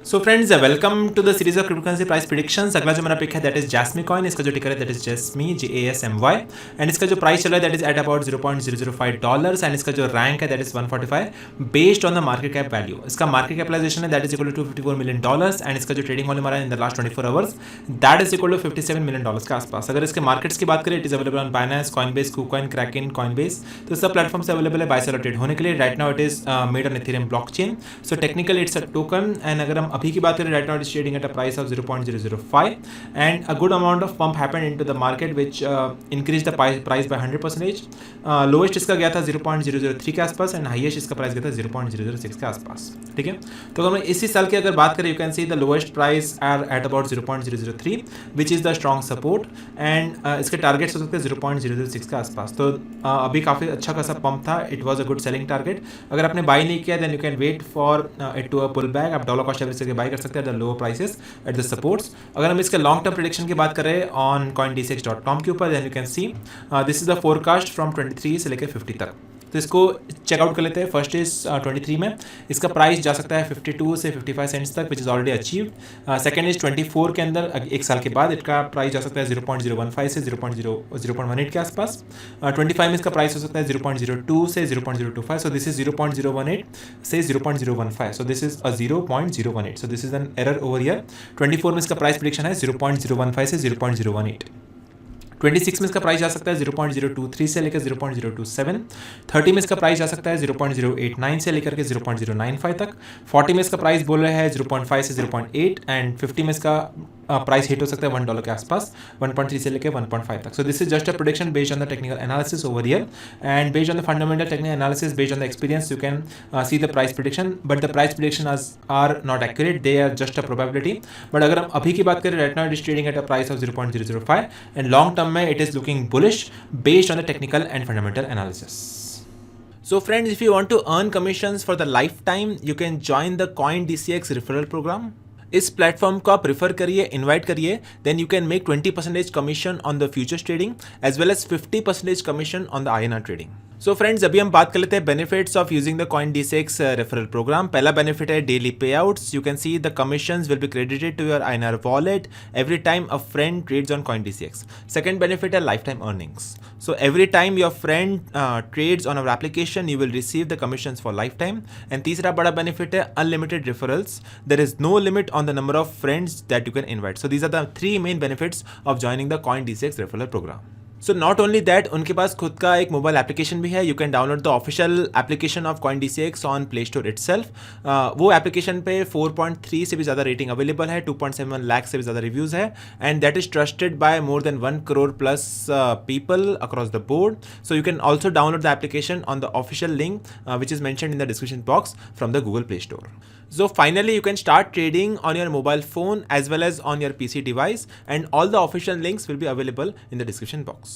So friends welcome to the series of cryptocurrency price predictions. अगला जो मेरा pick है दैट इज जैस्मी कॉइन। इसका जो टिकर है that is Jasmy JASMY and इसका जो प्राइस चल रहा है that is at about $0.005 and इसका जो रैंक है that is 145 based on the market cap value. इसका मार्केट कैपिटलाइजेशन है that is equal to $254 million and इसका जो ट्रेडिंग वॉल्यूम आ रहा है in the last 24 hours that is equal to $57 million के आसपास। अगर इसके मार्केट्स की बात करें it is available on Binance, Coinbase, KuCoin, Kraken, Coinbase. तो सब प्लेटफॉर्म से अवेलेबल है बाय सेल और ट्रेड होने के लिए। Right now it is made on Ethereum blockchain. So technically it's a token and अगर हम अभी की बात करें right now it is trading at a price of 0.005 and a good amount of pump happened into the market which increased the price by 100%. Lowest इसका गया था 0.003 के आसपास एंड हाईएस्ट इसका प्राइस गया था 0.006 के आसपास। ठीक है, तो अगर मैं इसी साल की अगर बात करें you can see the lowest price are at about 0.003 which is the strong support and इसके टारगेट्स हो सकते हैं 0.006 के आसपास। तो अभी काफ़ी अच्छा खासा पंप था, it was a good selling target. अगर आपने बाई नहीं किया then you can wait for it to a pull back. आप डॉलर कॉस्ट एवरेज से बाई कर सकते हैं lower prices at the supports. अगर हम इसके लॉन्ग टर्म प्रेडिक्शन की बात करें ऑन coindcx.com के ऊपर then you can see this is the forecast from 23 से लेकर 50 तक। तो इसको चेकआउट कर लेते हैं। फर्स्ट इज 23 में इसका प्राइस जा सकता है 52 से 55 सेंट्स तक which is already achieved. Second is 24 के अंदर एक साल के बाद इसका प्राइस जा सकता है 0.015 से 0.018 के आसपास। 25 में इसका प्राइस हो सकता है 0.02 से 0.025। सो दिस इज 0.018 से 0.015। सो this is a 0.018। So this is an error over year. 24 में इसका प्राइस प्रेडिक्शन है 0.015 से 0.018। 26 में इसका प्राइस जा सकता है 0.023 से लेकर 0.027। 30 में इसका प्राइस जा सकता है 0.089 से लेकर के 0.095 तक। 40 में इसका प्राइस बोल रहे हैं 0.5 से 0.8 एंड 50 में इसका प्राइस हिट हो सकता है $1 के आसपास 1.3 से लेकर 1.5 तक। So this is just a prediction based on the technical analysis over year and based on the fundamental technical analysis based on the experience you can see the price prediction but the price prediction are not accurate, they are just a probability. But अगर हम अभी की बात करें right now it is trading at a price of 0.005 and long term में it is looking bullish based on the technical and fundamental analysis. So friends, if you want to earn commissions for the lifetime, you can join the CoinDCX referral program. इस platform को आप prefer करिए, invite करिए, then you can make 20% commission on the futures trading as well as 50% commission on the INR trading. So friends अभी हम बात कर लेते हैं benefits of using the CoinDCX referral program. पहला बेनिफिट है daily payouts. You can see the commissions will be credited to your INR wallet every time a friend trades on CoinDCX। Second benefit है life time earnings. So every time your friend trades on our application, you will receive the commissions for lifetime. And तीसरा बड़ा benefit है unlimited referrals. There is no limit on the number of friends that you can invite. So these are the three main benefits of joining the CoinDCX referral program. So not only that, उनके पास खुद का एक mobile application भी है। You can download the official application of CoinDCX on play store itself. वो application पे 4.3 से भी ज़्यादा रेटिंग अवेलेबल है, 2.7 लाख से भी ज़्यादा रिव्यूज़ है and that is trusted bye more than 1 crore plus people across the board. So you can also download the application on the official link which is mentioned in the description box from the Google Play Store. So finally, you can start trading on your mobile phone as well as on your PC device, and all the official links will be available in the description box.